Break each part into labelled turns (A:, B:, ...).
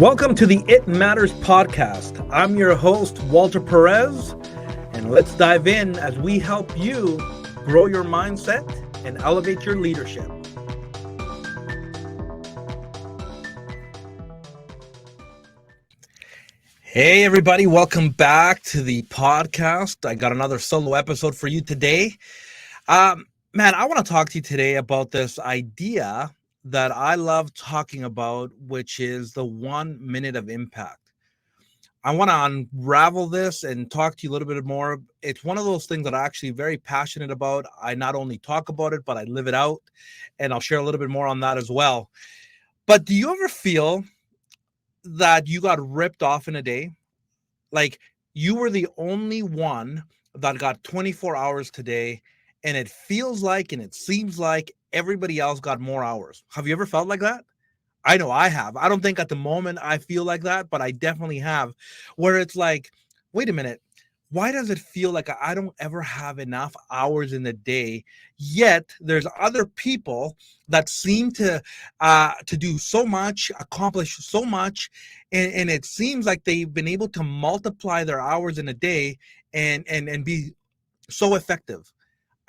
A: Welcome to the It Matters podcast. I'm your host, Walter Perez, and let's dive in as we help you grow your mindset and elevate your leadership. Hey, everybody, welcome back to the podcast. I got another solo episode for you today. I want to talk to you today about this idea that I love talking about, which is the 1 minute of impact. I want to unravel this and talk to you a little bit more. It's one of those things that I'm actually very passionate about. I not only talk about it, but I live it out, and I'll share a little bit more on that as well. But do you ever feel that you got ripped off in a day? Like you were the only one that got 24 hours today, and it feels like and it seems like everybody else got more hours. Have you ever felt like that? I know I have. I don't think at the moment I feel like that, but I definitely have, where it's like, wait a minute, why does it feel like I don't ever have enough hours in the day? Yet there's other people that seem to do so much, accomplish so much, and it seems like they've been able to multiply their hours in a day and be so effective.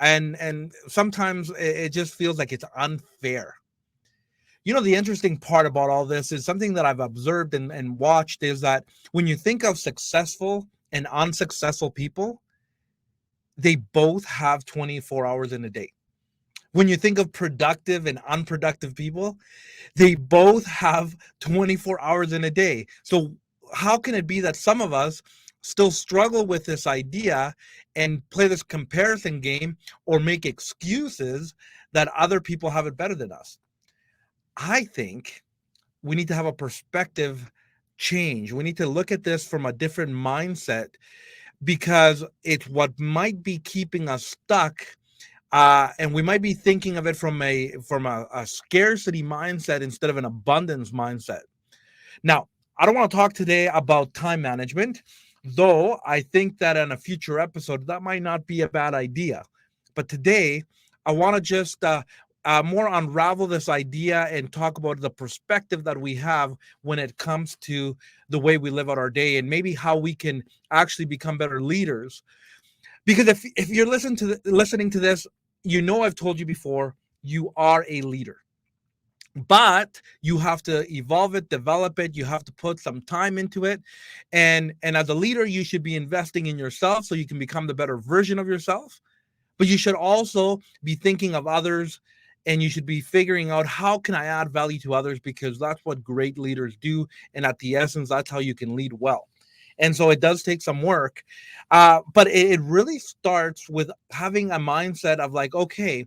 A: And sometimes it just feels like it's unfair. You know, the interesting part about all this is something that I've observed and watched is that when you think of successful and unsuccessful people, they both have 24 hours in a day. When you think of productive and unproductive people, they both have 24 hours in a day. So how can it be that some of us still struggle with this idea and play this comparison game or make excuses that other people have it better than us? I think we need to have a perspective change. We need to look at this from a different mindset because it's what might be keeping us stuck. And we might be thinking of it from a scarcity mindset instead of an abundance mindset. Now, I don't want to talk today about time management, though I think that in a future episode that might not be a bad idea. But today, I want to just more unravel this idea and talk about the perspective that we have when it comes to the way we live out our day and maybe how we can actually become better leaders. Because if you're listening to this, you know I've told you before, you are a leader. But you have to evolve it, develop it. You have to put some time into it. And as a leader, you should be investing in yourself so you can become the better version of yourself. But you should also be thinking of others, and you should be figuring out how can I add value to others, because that's what great leaders do. And at the essence, that's how you can lead well. And so it does take some work. But it really starts with having a mindset of like, okay,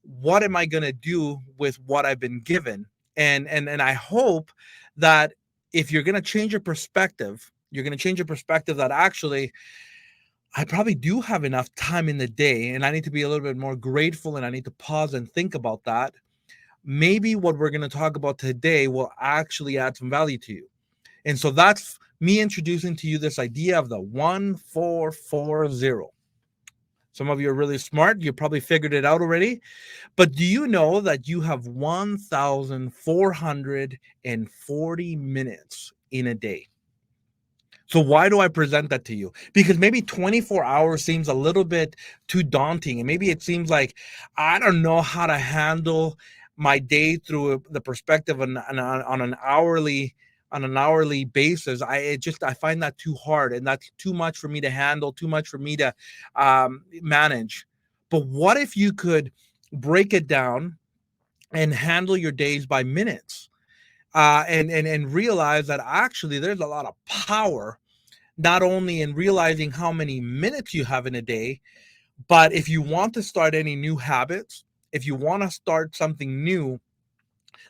A: what am I going to do with what I've been given? And I hope that if you're going to change your perspective, you're going to change your perspective that actually I probably do have enough time in the day and I need to be a little bit more grateful and I need to pause and think about that. Maybe what we're going to talk about today will actually add some value to you. And so that's me introducing to you this idea of the 1440. Some of you are really smart. You probably figured it out already. But do you know that you have 1,440 minutes in a day? So why do I present that to you? Because maybe 24 hours seems a little bit too daunting. And maybe it seems like I don't know how to handle my day through the perspective on an hourly basis. I find that too hard, and that's too much for me to handle, too much for me to manage. But what if you could break it down and handle your days by minutes, and realize that actually there's a lot of power not only in realizing how many minutes you have in a day, but if you want to start any new habits, if you want to start something new,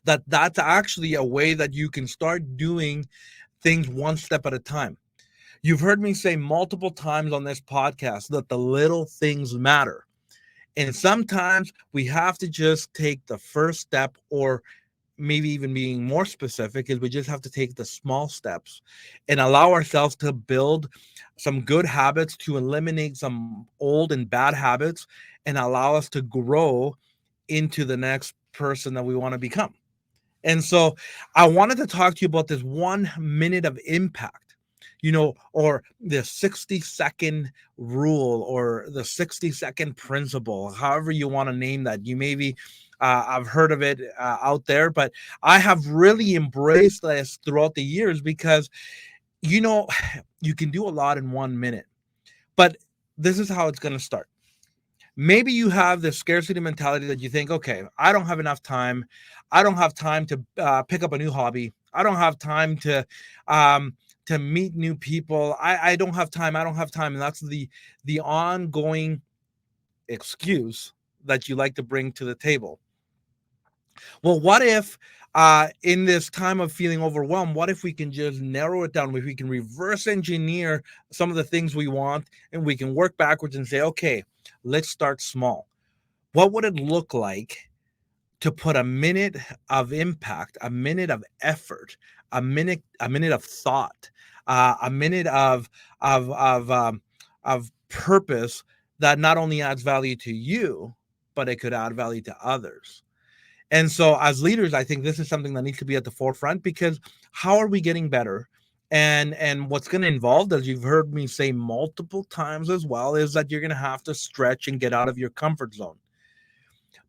A: that's actually a way that you can start doing things one step at a time. You've heard me say multiple times on this podcast that the little things matter. And sometimes we have to just take the first step, or maybe even being more specific, is we just have to take the small steps and allow ourselves to build some good habits, to eliminate some old and bad habits, and allow us to grow into the next person that we want to become. And so I wanted to talk to you about this 1 minute of impact, or the 60-second rule or the 60-second principle, however you want to name that. You maybe I've heard of it out there, but I have really embraced this throughout the years because, you know, you can do a lot in 1 minute, but this is how it's going to start. Maybe you have this scarcity mentality that you think, okay, I don't have enough time. I don't have time to pick up a new hobby. I don't have time to meet new people. I don't have time. I don't have time. And that's the ongoing excuse that you like to bring to the table. Well, what if in this time of feeling overwhelmed, what if we can just narrow it down? If we can reverse engineer some of the things we want and we can work backwards and say, okay, let's start small. What would it look like to put a minute of impact, a minute of effort, a minute of thought, a minute of purpose that not only adds value to you, but it could add value to others? And so, as leaders, I think this is something that needs to be at the forefront, because how are we getting better? And what's going to involve, as you've heard me say multiple times as well, is that you're going to have to stretch and get out of your comfort zone.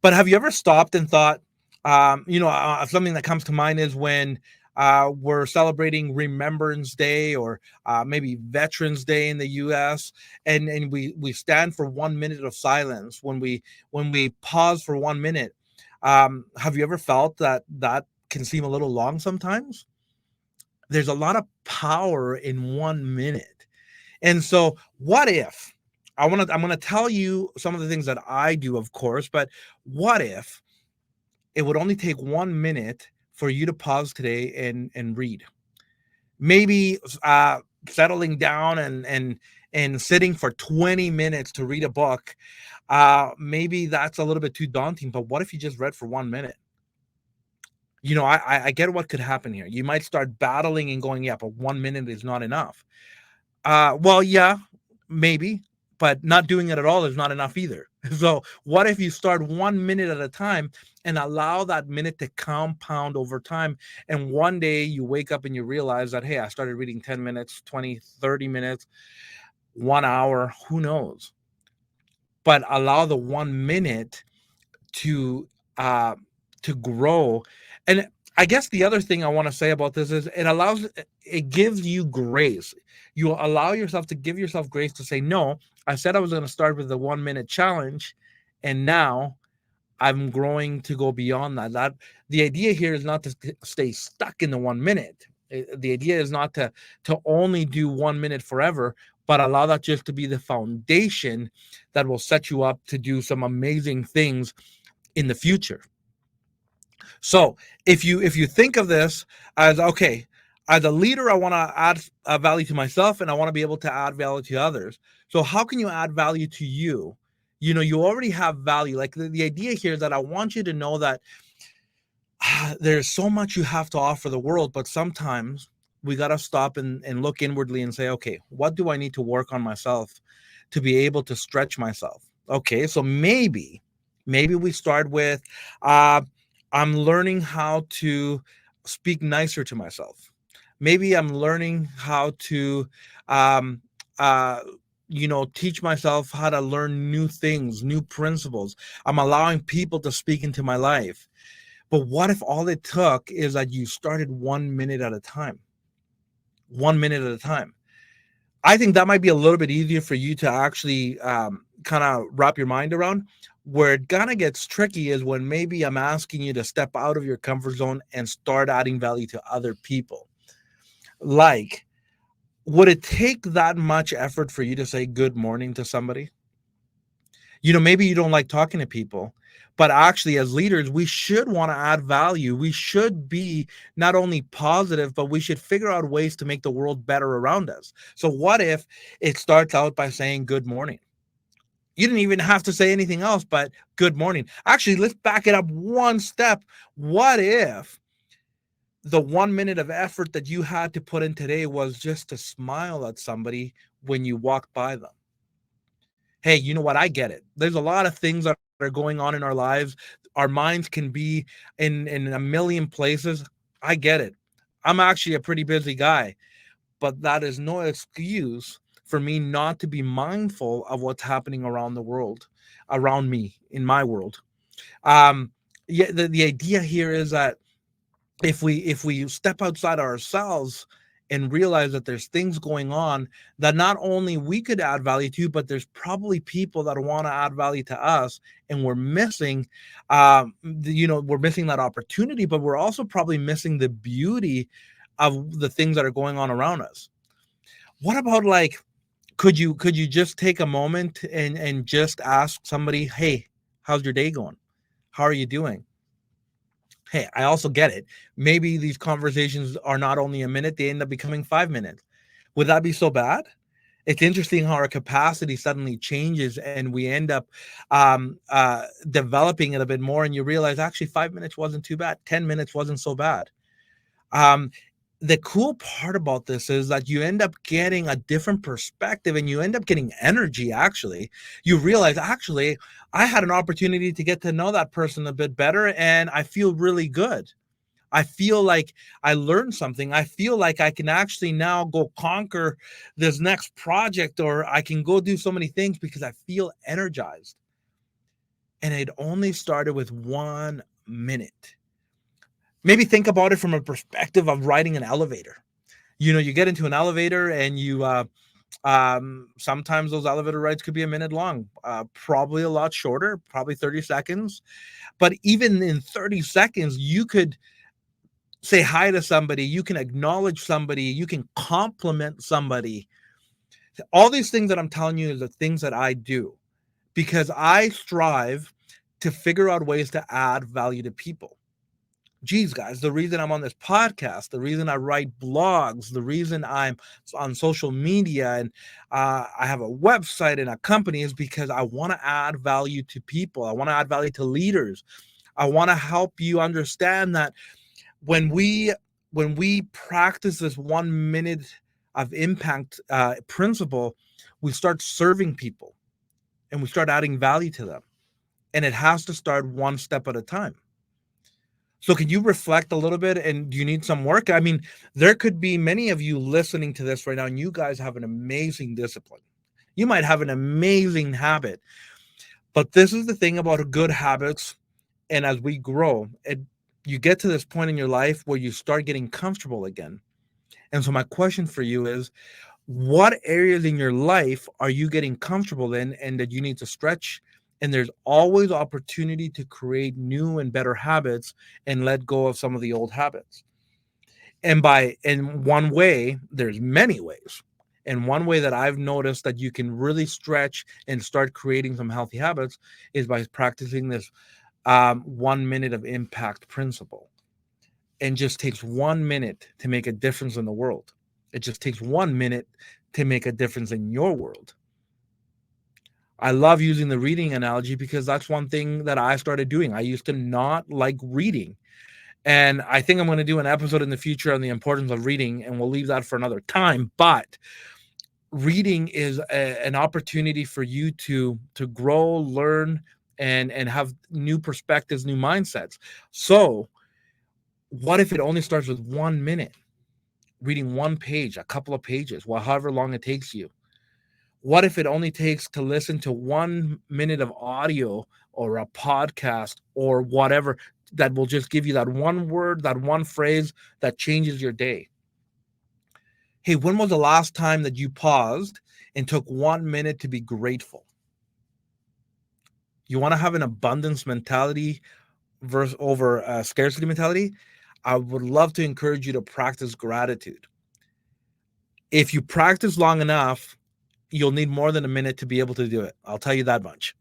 A: But have you ever stopped and thought, something that comes to mind is when we're celebrating Remembrance Day, or maybe Veterans Day in the U.S., and we stand for 1 minute of silence. When we pause for 1 minute, have you ever felt that that can seem a little long sometimes? There's a lot of power in 1 minute. And so, what if I'm gonna tell you some of the things that I do, of course, but what if it would only take 1 minute for you to pause today and read? Maybe settling down and sitting for 20 minutes to read a book. Maybe that's a little bit too daunting, but what if you just read for 1 minute? I get what could happen here. You might start battling and going, yeah, but 1 minute is not enough. Well, yeah, maybe, but not doing it at all is not enough either. So, what if you start 1 minute at a time and allow that minute to compound over time? And one day you wake up and you realize that, hey, I started reading 10 minutes, 20, 30 minutes, 1 hour, who knows? But allow the 1 minute to uh to grow. And I guess the other thing I want to say about this is it gives you grace. You allow yourself to give yourself grace to say, no, I said I was going to start with the 1 minute challenge, and now I'm growing to go beyond that. The idea here is not to stay stuck in the 1 minute. The idea is not to only do 1 minute forever, but allow that just to be the foundation that will set you up to do some amazing things in the future. So if you think of this as, okay, as a leader, I want to add value to myself, and I want to be able to add value to others. So how can you add value to you? You already have value. Like the idea here is that I want you to know that there's so much you have to offer the world, but sometimes we got to stop and look inwardly and say, okay, what do I need to work on myself to be able to stretch myself? Okay, so maybe we start with, I'm learning how to speak nicer to myself. Maybe I'm learning how to, um, uh, teach myself how to learn new things, new principles. I'm allowing people to speak into my life. But what if all it took is that you started 1 minute at a time? 1 minute at a time. I think that might be a little bit easier for you to actually kind of wrap your mind around. Where it kind of gets tricky is when maybe I'm asking you to step out of your comfort zone and start adding value to other people. Like, would it take that much effort for you to say good morning to somebody? Maybe you don't like talking to people, but actually, as leaders, we should want to add value. We should be not only positive, but we should figure out ways to make the world better around us. So, what if it starts out by saying good morning? You didn't even have to say anything else but good morning. Actually, let's back it up one step. What if the 1 minute of effort that you had to put in today was just to smile at somebody when you walked by them? Hey, you know what? I get it. There's a lot of things that are going on in our lives. Our minds can be in a million places. I get it. I'm actually a pretty busy guy, but that is no excuse for me not to be mindful of what's happening around the world, around me, in my world. Um, yeah, the idea here is that if we step outside ourselves and realize that there's things going on that not only we could add value to, but there's probably people that want to add value to us, and we're missing, we're missing that opportunity, but we're also probably missing the beauty of the things that are going on around us. What about, like, could you just take a moment and just ask somebody, hey, how's your day going? How are you doing? Hey, I also get it. Maybe these conversations are not only a minute, they end up becoming 5 minutes. Would that be so bad? It's interesting how our capacity suddenly changes and we end up developing it a bit more. And you realize actually 5 minutes wasn't too bad. 10 minutes wasn't so bad. Um, the cool part about this is that you end up getting a different perspective and you end up getting energy. Actually, you realize, actually, I had an opportunity to get to know that person a bit better and I feel really good. I feel like I learned something. I feel like I can actually now go conquer this next project, or I can go do so many things because I feel energized. And it only started with 1 minute. Maybe think about it from a perspective of riding an elevator. You get into an elevator and sometimes those elevator rides could be a minute long, probably a lot shorter, probably 30 seconds. But even in 30 seconds, you could say hi to somebody, you can acknowledge somebody, you can compliment somebody. All these things that I'm telling you is the things that I do because I strive to figure out ways to add value to people. Geez, guys, the reason I'm on this podcast, the reason I write blogs, the reason I'm on social media and I have a website and a company is because I want to add value to people. I want to add value to leaders. I want to help you understand that when we practice this 1 minute of impact principle, we start serving people and we start adding value to them. And it has to start one step at a time. So can you reflect a little bit, and do you need some work? I mean, there could be many of you listening to this right now, and you guys have an amazing discipline. You might have an amazing habit, but this is the thing about good habits. And as we grow, you get to this point in your life where you start getting comfortable again. And so my question for you is, what areas in your life are you getting comfortable in and that you need to stretch? And there's always opportunity to create new and better habits and let go of some of the old habits. And in one way, there's many ways. And one way that I've noticed that you can really stretch and start creating some healthy habits is by practicing this 1 minute of impact principle. And just takes 1 minute to make a difference in the world. It just takes 1 minute to make a difference in your world. I love using the reading analogy because that's one thing that I started doing. I used to not like reading. And I think I'm going to do an episode in the future on the importance of reading, and we'll leave that for another time. But reading is an opportunity for you to grow, learn, and have new perspectives, new mindsets. So what if it only starts with 1 minute, reading one page, a couple of pages, well, however long it takes you? What if it only takes to listen to 1 minute of audio or a podcast or whatever that will just give you that one word, that one phrase that changes your day? Hey, when was the last time that you paused and took 1 minute to be grateful? You want to have an abundance mentality versus over a scarcity mentality? I would love to encourage you to practice gratitude. If you practice long enough, you'll need more than a minute to be able to do it. I'll tell you that much.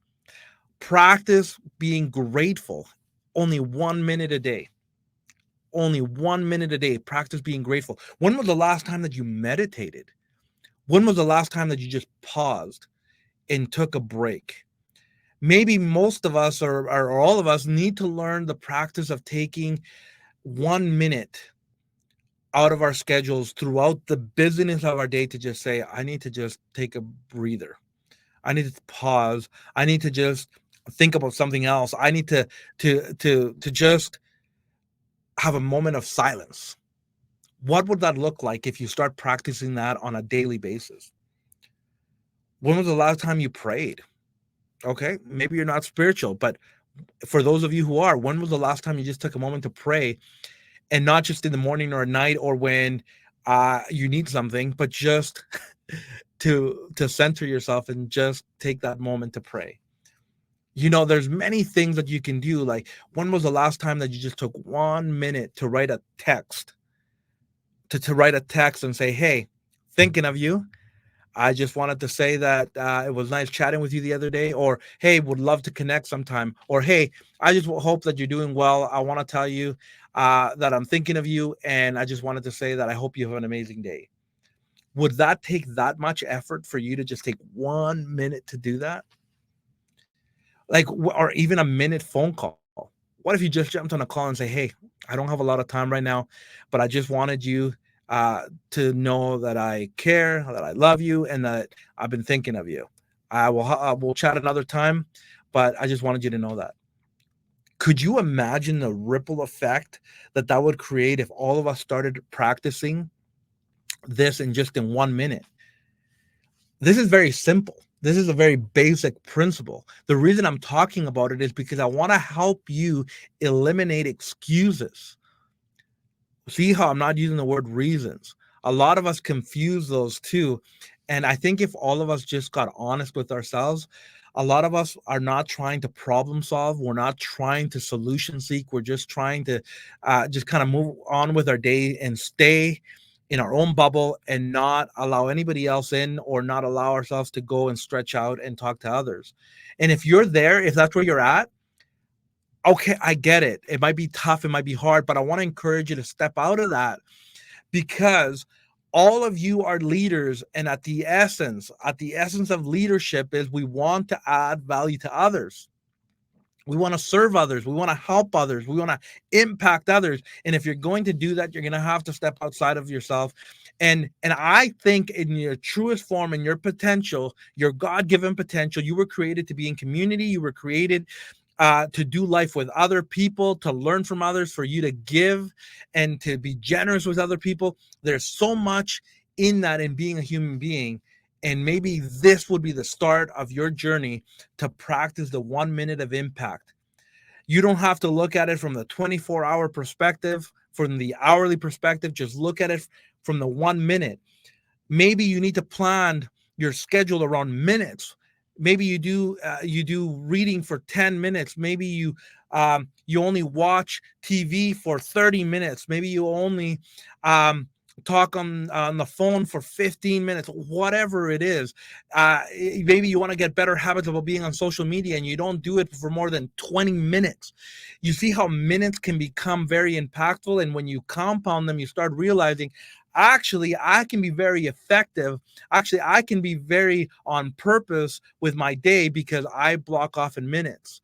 A: Practice being grateful only 1 minute a day. Only 1 minute a day. Practice being grateful. When was the last time that you meditated? When was the last time that you just paused and took a break? Maybe most of us or all of us need to learn the practice of taking 1 minute out of our schedules throughout the busyness of our day to just say, I need to just take a breather. I need to pause. I need to just think about something else. I need to just have a moment of silence. What would that look like if you start practicing that on a daily basis? When was the last time you prayed? Okay, maybe you're not spiritual, but for those of you who are, when was the last time you just took a moment to pray, and not just in the morning or at night or when you need something, but just to center yourself and just take that moment to pray. There's many things that you can do. Like, when was the last time that you just took 1 minute to write a text, to write a text and say, hey, thinking of you. I just wanted to say that it was nice chatting with you the other day, or hey, would love to connect sometime, or hey, I just hope that you're doing well. I want to tell you that I'm thinking of you, and I just wanted to say that I hope you have an amazing day. Would that take that much effort for you to just take 1 minute to do that? Like, or even a minute phone call. What if you just jumped on a call and say, hey, I don't have a lot of time right now, but I just wanted you to know that I care, that I love you, and that I've been thinking of you. We'll chat another time, but I just wanted you to know that. Could you imagine the ripple effect that would create if all of us started practicing this in 1 minute? This is very simple. This is a very basic principle. The reason I'm talking about it is because I want to help you eliminate excuses. See how I'm not using the word reasons? A lot of us confuse those two. And I think if all of us just got honest with ourselves, a lot of us are not trying to problem solve. We're not trying to solution seek. We're just trying to just kind of move on with our day and stay in our own bubble and not allow anybody else in, or not allow ourselves to go and stretch out and talk to others. And if you're there, if that's where you're at, okay, I get it. It might be tough, it might be hard, but I want to encourage you to step out of that, because all of you are leaders. And at the essence of leadership is we want to add value to others. We want to serve others. We want to help others. We want to impact others. And if you're going to do that, you're going to have to step outside of yourself. And I think in your truest form, in your potential, your God-given potential, you were created to be in community. You were created to do life with other people, to learn from others, for you to give and to be generous with other people. There's so much in that, in being a human being. And maybe this would be the start of your journey to practice the 1 minute of impact. You don't have to look at it from the 24-hour perspective, from the hourly perspective. Just look at it from the 1 minute. Maybe you need to plan your schedule around minutes. Maybe you do reading for 10 minutes. Maybe you only watch TV for 30 minutes. Maybe you only talk on the phone for 15 minutes, whatever it is. Maybe you want to get better habits about being on social media, and you don't do it for more than 20 minutes. You see how minutes can become very impactful. And when you compound them, you start realizing, actually, I can be very effective. Actually, I can be very on purpose with my day because I block off in minutes.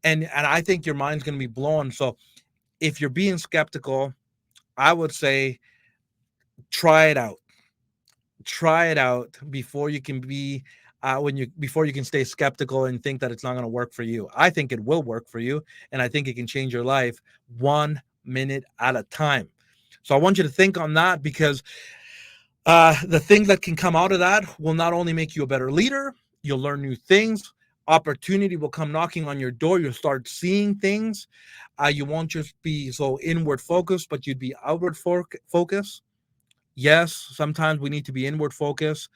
A: And I think your mind's going to be blown. So if you're being skeptical, I would say try it out. Try it out before you can be before you can stay skeptical and think that it's not going to work for you. I think it will work for you, and I think it can change your life 1 minute at a time. So I want you to think on that, because the things that can come out of that will not only make you a better leader, you'll learn new things. Opportunity will come knocking on your door. You'll start seeing things. You won't just be so inward focused, but you'd be outward focused. Yes, sometimes we need to be inward focused,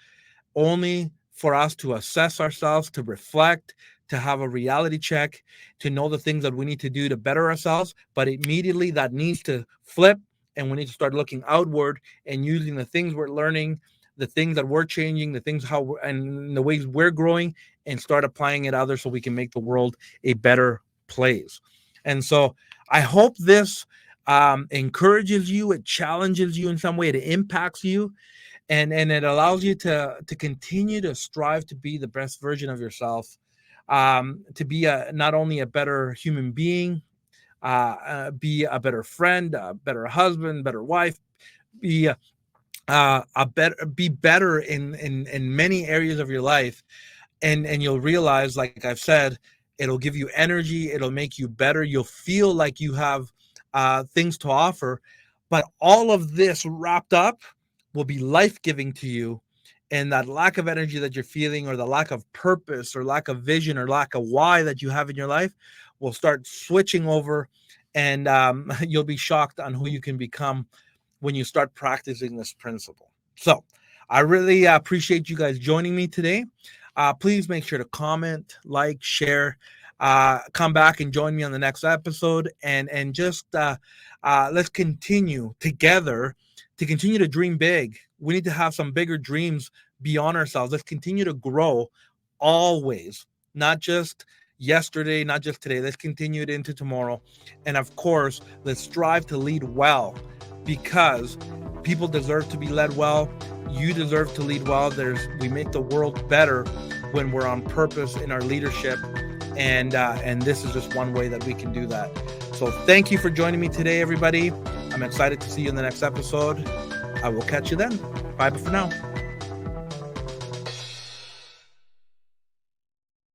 A: only for us to assess ourselves, to reflect, to have a reality check, to know the things that we need to do to better ourselves. But immediately that needs to flip, and we need to start looking outward and using the things we're learning, the things that we're changing, the things and the ways we're growing, and start applying it others, so we can make the world a better place. And so I hope this encourages you, it challenges you in some way, it impacts you, and it allows you to continue to strive to be the best version of yourself, to be not only a better human being, be a better friend, a better husband, better wife, be be better in many areas of your life. And you'll realize, like I've said, It'll give you energy. It'll make you better. You'll feel like you have things to offer. But all of this wrapped up will be life-giving to you. And that lack of energy that you're feeling, or the lack of purpose, or lack of vision, or lack of why that you have in your life, will start switching over. And you'll be shocked on who you can become when you start practicing this principle. So I really appreciate you guys joining me today. Please make sure to comment, like, share, come back and join me on the next episode, and just let's continue together to continue to dream big. We need to have some bigger dreams beyond ourselves. Let's continue to grow always, not just yesterday, not just today. Let's continue it into tomorrow. And of course, let's strive to lead well, because people deserve to be led well. You deserve to lead well. We make the world better when we're on purpose in our leadership. And this is just one way that we can do that. So thank you for joining me today, everybody. I'm excited to see you in the next episode. I will catch you then. Bye for now.